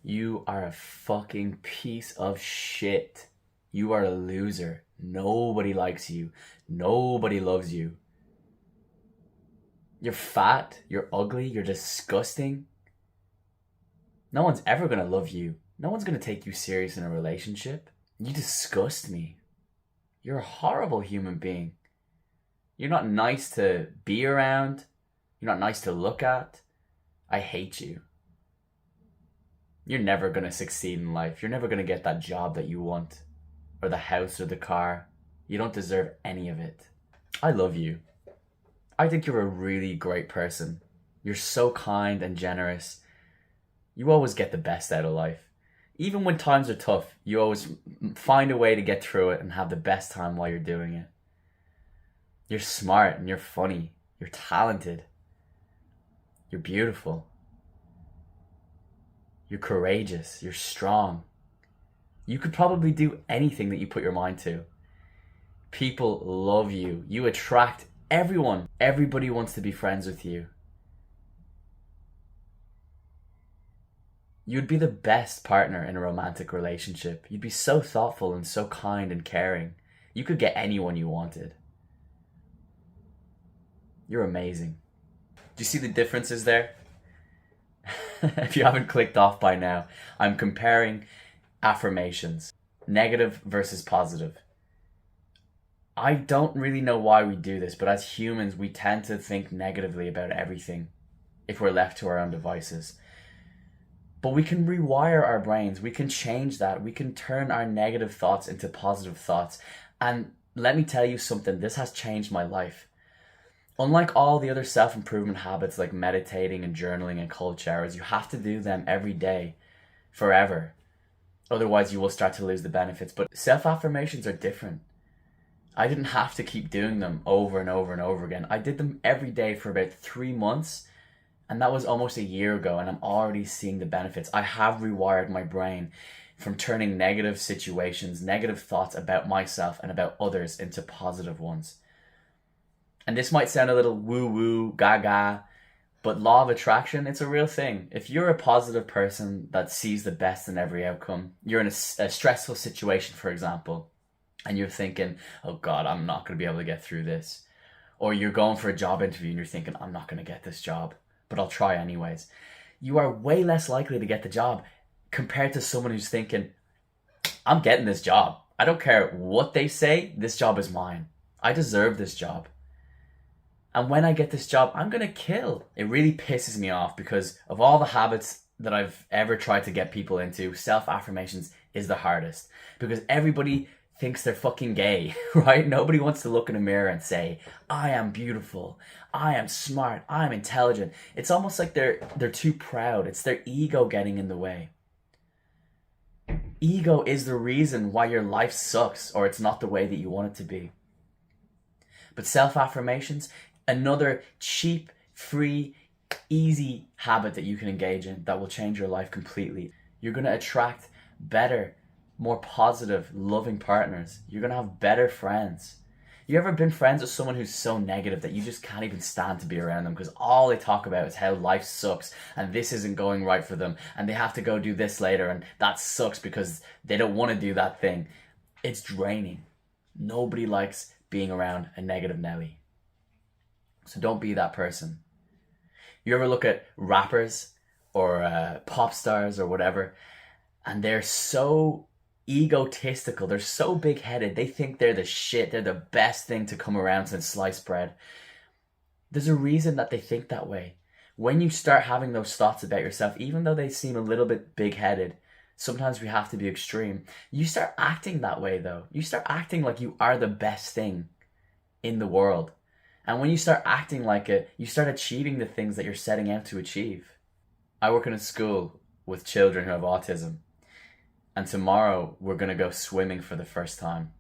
You are a fucking piece of shit. You are a loser. Nobody likes you. Nobody loves you. You're fat. You're ugly. You're disgusting. No one's ever gonna love you. No one's gonna take you serious in a relationship. You disgust me. You're a horrible human being. You're not nice to be around. You're not nice to look at. I hate you. You're never gonna succeed in life. You're never gonna get that job that you want, or the house or the car. You don't deserve any of it. I love you. I think you're a really great person. You're so kind and generous. You always get the best out of life. Even when times are tough, you always find a way to get through it and have the best time while you're doing it. You're smart and you're funny. You're talented. You're beautiful. You're courageous. You're strong. You could probably do anything that you put your mind to. People love you. You attract everyone. Everybody wants to be friends with you. You'd be the best partner in a romantic relationship. You'd be so thoughtful and so kind and caring. You could get anyone you wanted. You're amazing. Do you see the differences there? If you haven't clicked off by now, I'm comparing affirmations. Negative versus positive. I don't really know why we do this, but as humans, we tend to think negatively about everything if we're left to our own devices. But we can rewire our brains. We can change that. We can turn our negative thoughts into positive thoughts. And let me tell you something, this has changed my life. Unlike all the other self-improvement habits like meditating and journaling and cold showers, you have to do them every day, forever. Otherwise, you will start to lose the benefits. But self-affirmations are different. I didn't have to keep doing them over and over and over again. I did them every day for about 3 months. And that was almost a year ago, and I'm already seeing the benefits. I have rewired my brain from turning negative situations, negative thoughts about myself and about others into positive ones. And this might sound a little woo-woo, gaga, but law of attraction, it's a real thing. If you're a positive person that sees the best in every outcome, you're in a stressful situation, for example, and you're thinking, oh God, I'm not going to be able to get through this. Or you're going for a job interview and you're thinking, I'm not going to get this job, but I'll try anyways. You are way less likely to get the job compared to someone who's thinking, I'm getting this job. I don't care what they say, this job is mine. I deserve this job. And when I get this job, I'm going to kill. It really pisses me off because of all the habits that I've ever tried to get people into, self-affirmations is the hardest. Because everybody thinks they're fucking gay, right? Nobody wants to look in a mirror and say, I am beautiful, I am smart, I am intelligent. It's almost like they're too proud. It's their ego getting in the way. Ego is the reason why your life sucks or it's not the way that you want it to be. But self-affirmations, another cheap, free, easy habit that you can engage in that will change your life completely. You're going to attract better, more positive, loving partners. You're going to have better friends. You ever been friends with someone who's so negative that you just can't even stand to be around them because all they talk about is how life sucks and this isn't going right for them and they have to go do this later and that sucks because they don't want to do that thing. It's draining. Nobody likes being around a negative Nelly. So don't be that person. You ever look at rappers or pop stars or whatever, and they're so egotistical, they're so big-headed, they think they're the shit, they're the best thing to come around since sliced bread. There's a reason that they think that way. When you start having those thoughts about yourself, even though they seem a little bit big-headed, sometimes we have to be extreme, you start acting that way though. You start acting like you are the best thing in the world. And when you start acting like it, you start achieving the things that you're setting out to achieve. I work in a school with children who have autism. And tomorrow we're going to go swimming for the first time.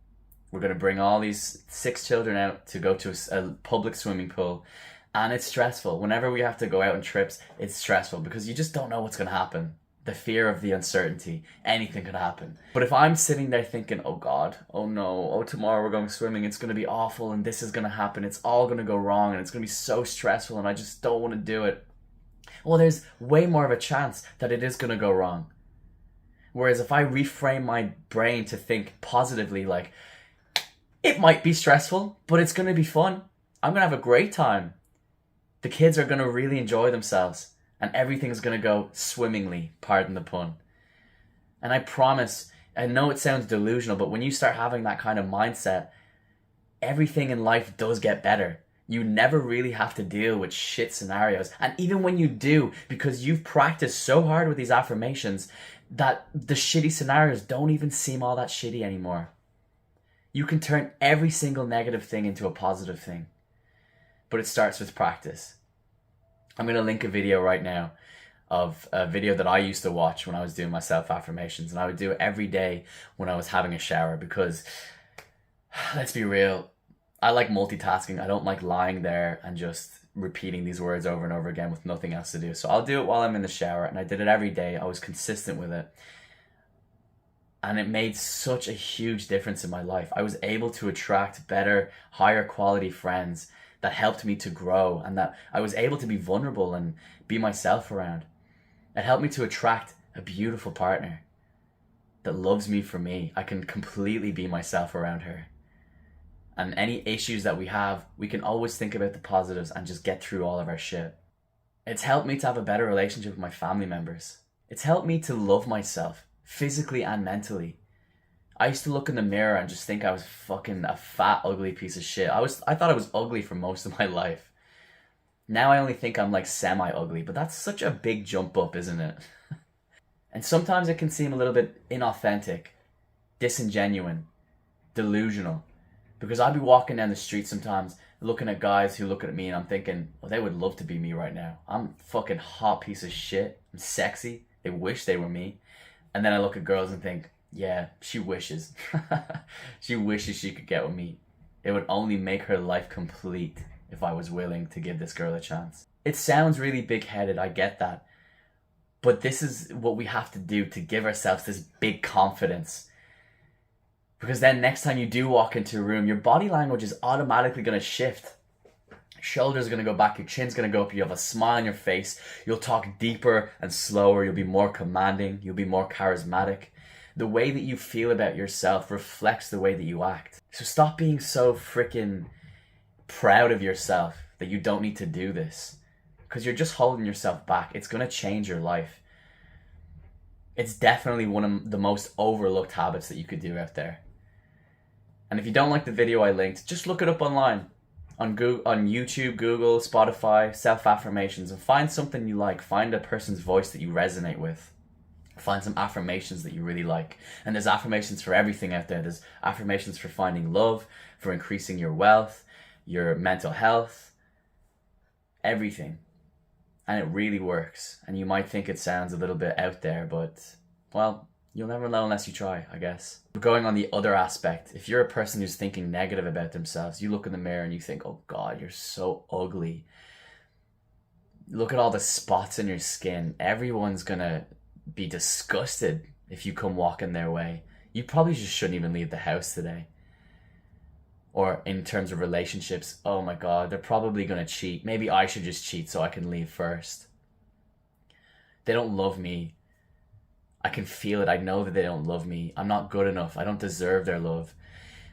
We're going to bring all these 6 children out to go to a public swimming pool. And it's stressful. Whenever we have to go out on trips, it's stressful because you just don't know what's going to happen. The fear of the uncertainty. Anything could happen. But if I'm sitting there thinking, oh God, oh no, oh tomorrow we're going swimming, it's going to be awful and this is going to happen, it's all going to go wrong and it's going to be so stressful and I just don't want to do it. Well, there's way more of a chance that it is going to go wrong. Whereas if I reframe my brain to think positively, like, it might be stressful, but it's going to be fun. I'm going to have a great time. The kids are going to really enjoy themselves and everything's going to go swimmingly, pardon the pun. And I promise, I know it sounds delusional, but when you start having that kind of mindset, everything in life does get better. You never really have to deal with shit scenarios. And even when you do, because you've practiced so hard with these affirmations, that the shitty scenarios don't even seem all that shitty anymore. You can turn every single negative thing into a positive thing. But it starts with practice. I'm going to link a video right now of a video that I used to watch when I was doing my self-affirmations. And I would do it every day when I was having a shower because, let's be real, I like multitasking. I don't like lying there and just repeating these words over and over again with nothing else to do. So I'll do it while I'm in the shower, and I did it every day. I was consistent with it. And it made such a huge difference in my life. I was able to attract better, higher quality friends that helped me to grow, and that I was able to be vulnerable and be myself around. It helped me to attract a beautiful partner that loves me for me. I can completely be myself around her. And any issues that we have, we can always think about the positives and just get through all of our shit. It's helped me to have a better relationship with my family members. It's helped me to love myself, physically and mentally. I used to look in the mirror and just think I was fucking a fat, ugly piece of shit. I thought I was ugly for most of my life. Now I only think I'm like semi-ugly, but that's such a big jump up, isn't it? And sometimes it can seem a little bit inauthentic, disingenuine, delusional. Because I'd be walking down the street sometimes looking at guys who look at me and I'm thinking, well, they would love to be me right now. I'm a fucking hot piece of shit. I'm sexy. They wish they were me. And then I look at girls and think, yeah, she wishes. She wishes she could get with me. It would only make her life complete if I was willing to give this girl a chance. It sounds really big-headed, I get that. But this is what we have to do to give ourselves this big confidence. Because then next time you do walk into a room, your body language is automatically going to shift. Shoulders are going to go back, your chin's going to go up, you have a smile on your face, you'll talk deeper and slower, you'll be more commanding, you'll be more charismatic. The way that you feel about yourself reflects the way that you act. So stop being so freaking proud of yourself that you don't need to do this. Because you're just holding yourself back. It's going to change your life. It's definitely one of the most overlooked habits that you could do out there. And if you don't like the video I linked, just look it up online. On YouTube, Google, Spotify, self-affirmations, and find something you like. Find a person's voice that you resonate with. Find some affirmations that you really like. And there's affirmations for everything out there. There's affirmations for finding love, for increasing your wealth, your mental health, everything. And it really works. And you might think it sounds a little bit out there, but, well, you'll never know unless you try, I guess. But going on the other aspect, if you're a person who's thinking negative about themselves, you look in the mirror and you think, oh God, you're so ugly. Look at all the spots in your skin. Everyone's gonna be disgusted if you come walking their way. You probably just shouldn't even leave the house today. Or in terms of relationships, oh my God, they're probably gonna cheat. Maybe I should just cheat so I can leave first. They don't love me. I can feel it. I know that they don't love me. I'm not good enough. I don't deserve their love.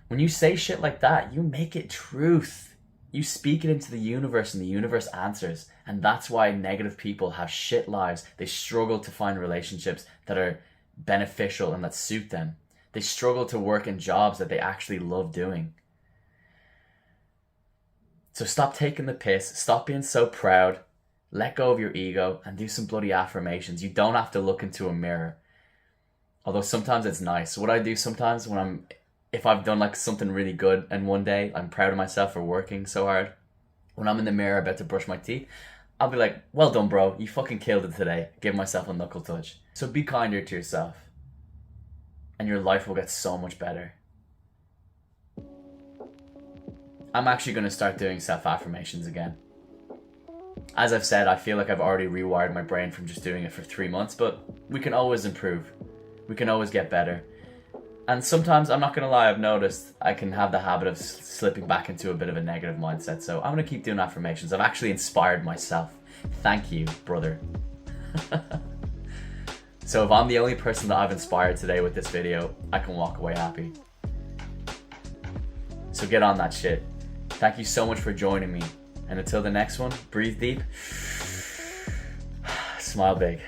When you say shit like that, you make it truth. You speak it into the universe and the universe answers. And that's why negative people have shit lives. They struggle to find relationships that are beneficial and that suit them. They struggle to work in jobs that they actually love doing. So stop taking the piss. Stop being so proud. Let go of your ego and do some bloody affirmations. You don't have to look into a mirror. Although sometimes it's nice. What I do sometimes if I've done like something really good and one day I'm proud of myself for working so hard, when I'm in the mirror about to brush my teeth, I'll be like, well done bro, you fucking killed it today. Give myself a knuckle touch. So be kinder to yourself and your life will get so much better. I'm actually going to start doing self-affirmations again. As I've said, I feel like I've already rewired my brain from just doing it for 3 months, but we can always improve. We can always get better. And sometimes, I'm not going to lie, I've noticed I can have the habit of slipping back into a bit of a negative mindset. So I'm going to keep doing affirmations. I've actually inspired myself. Thank you, brother. So if I'm the only person that I've inspired today with this video, I can walk away happy. So get on that shit. Thank you so much for joining me. And until the next one, breathe deep, smile big.